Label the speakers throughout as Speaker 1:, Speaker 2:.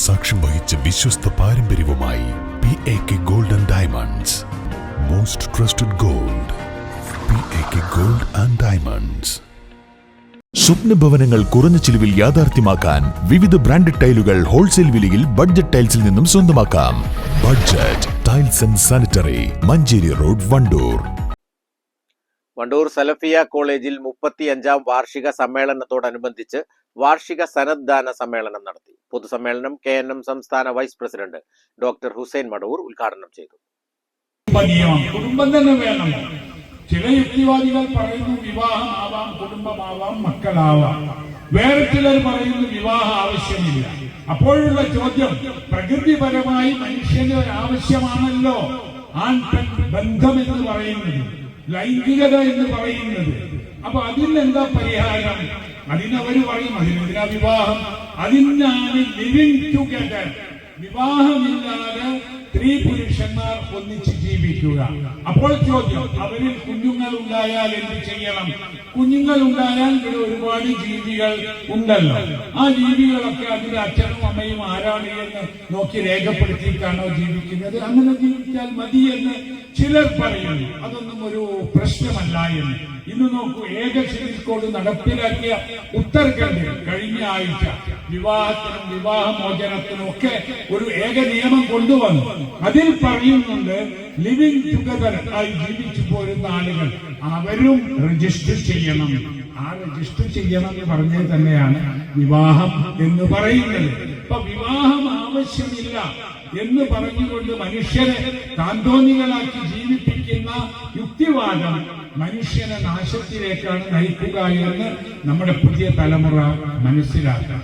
Speaker 1: സാക്ഷ്യം വഹിച്ച വിശ്വസ്ത പാരമ്പര്യവുമായി PAK Gold and Diamonds. Most trusted gold. PAK Gold and Diamonds. സ്വപ്ന ഭവനങ്ങൾ കുറഞ്ഞ ചിലവിൽ യാഥാർത്ഥ്യമാക്കാൻ വിവിധ ബ്രാൻഡഡ് ടൈലുകൾ ഹോൾസെയിൽ വിലയിൽ ബഡ്ജറ്റ് ടൈൽസിൽ നിന്നും സ്വന്തമാക്കാം. Budget tiles and sanitary, Manjeri road, Wandoor.
Speaker 2: Wandoor Salafiya കോളേജിൽ 35ാം വാർഷിക സമ്മേളനത്തോടനുബന്ധിച്ച് വാർഷിക സനദ് ദാന സമ്മേളനം നടത്തി. പൊതുസമ്മേളനം KNM സംസ്ഥാന vice president doctor Hussain Madavoor ഉദ്ഘാടനം ചെയ്തു.
Speaker 3: കുടുംബം തന്നെ വേണം. ചില യുക്തിവാദികൾ പറയുന്നു വിവാഹമാവാം, കുടുംബമാവാം, മക്കളാവാം. വേറെ ചിലർ പറയുന്നു വിവാഹം ആവശ്യമില്ല. അപ്പോഴുള്ള ചോദ്യം, പ്രകൃതിപരമായി മനുഷ്യന് ഒരു ആവശ്യമാണല്ലോ ആൺ പെൺ ബന്ധം എന്ന് പറയുന്നത്, ലൈംഗികത എന്ന് പറയുന്നത്. അപ്പൊ അതിനെന്താ പരിഹാരം? അതിനവര് പറയും അതിനെന്തിനാ വിവാഹം? അതിനാണ് ലിവിങ് ടുഗദർ. വിവാഹമില്ലാതെ സ്ത്രീ പുരുഷന്മാർ ഒന്നിച്ച് ജീവിക്കുക. അപ്പോൾ ചോദ്യം, അവരിൽ കുഞ്ഞുങ്ങൾ ഉണ്ടായാൽ എന്ത് ചെയ്യണം? കുഞ്ഞുങ്ങൾ ഉണ്ടായാൽ ഇവിടെ ഒരുപാട് ജീവികൾ ഉണ്ടല്ലോ. ആ ജീവികളൊക്കെ അതിന്റെ അച്ഛനും അമ്മയും ആരാണ് എന്ന് നോക്കി രേഖപ്പെടുത്തിയിട്ടാണോ ജീവിക്കുന്നത്? അങ്ങനെ ജീവിച്ചാൽ മതി എന്ന് ചിലർ പറയുന്നു. അതൊന്നും ഒരു പ്രശ്നമല്ല എന്ന്. ഇന്ന് നോക്കൂ, ഏക സിവിൽ കോഡ് നടപ്പിലാക്കിയ ഉത്തർഖണ്ഡിൽ കഴിഞ്ഞ ആഴ്ച വിവാഹത്തിനും വിവാഹമോചനത്തിനും ഒക്കെ ഒരു ഏക നിയമം കൊണ്ടുവന്നു. അതിൽ പറയുന്നുണ്ട്, ലിവിങ് ടുഗദർ ആയി ജീവിച്ചു പോരുന്ന ആളുകൾ അവരും രജിസ്റ്റർ ചെയ്യണം. ആ രജിസ്റ്റർ ചെയ്യണം എന്ന് പറഞ്ഞത് തന്നെയാണ് വിവാഹം എന്ന് പറയുന്നത്. ഇപ്പൊ വിവാഹം ആവശ്യമില്ല എന്ന് പറഞ്ഞുകൊണ്ട് മനുഷ്യരെ താന്തോന്നികളാക്കി ജീവിപ്പിക്കുന്ന യുക്തിവാദം മനുഷ്യനെ നാശത്തിലേക്കാണ് നയിക്കുക എന്ന് നമ്മുടെ പുതിയ തലമുറ മനസ്സിലാക്കാം.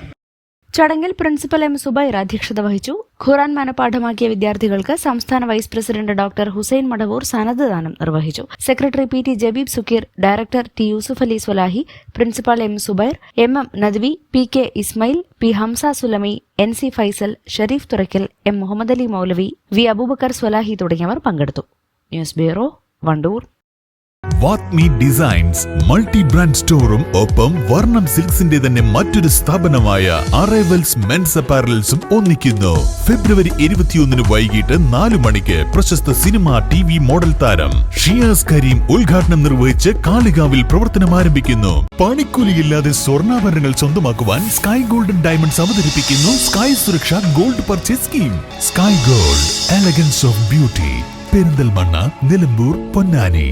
Speaker 4: ചടങ്ങിൽ പ്രിൻസിപ്പൽ M. സുബൈർ അധ്യക്ഷത വഹിച്ചു. ഖുർആൻ മനഃപാഠമാക്കിയ വിദ്യാർത്ഥികൾക്ക് സംസ്ഥാന vice president doctor Hussain Madavoor സനദ് ദാനം നിർവഹിച്ചു. Secretary PT Jabeeb Sukkeer, director T. Yusuf Ali Swalahi, principal M. Subair, MM Nadvi, PK Ismail, P. Hamza Sulami, NC Faisal, Sharif Thurakkal, M. Muhammad Ali Moulavi, V. Abubakar Swalahi തുടങ്ങിയവർ പങ്കെടുത്തു. News bureau, Wandoor.
Speaker 1: Vathmi designs multi brand സ്റ്റോറും ഒപ്പം വർണ്ണം സിൽക്സിന്റെ തന്നെ മറ്റൊരു സ്ഥാപനമായ അറൈവൽസ് മെൻസ് അപ്പാരൽസും ഒന്നിക്കുന്നു. ഫെബ്രുവരി 21 വൈകിട്ട് 4 മണിക്ക് പ്രശസ്ത സിനിമ TV മോഡൽ താരം ഷിയാസ് കരീം ഉദ്ഘാടനം നിർവഹിച്ച് കാളികാവിൽ പ്രവർത്തനം ആരംഭിക്കുന്നു. പണിക്കൂലിയില്ലാതെ സ്വർണ്ണാഭരണങ്ങൾ സ്വന്തമാക്കുവാൻ സ്കൈ ഗോൾഡൻ ഡയമണ്ട്സ് അവതരിപ്പിക്കുന്നു സ്കൈ സുരക്ഷ gold purchase scheme. Sky gold, elegance of beauty. Perinthalmanna, Nilambur, Ponnani.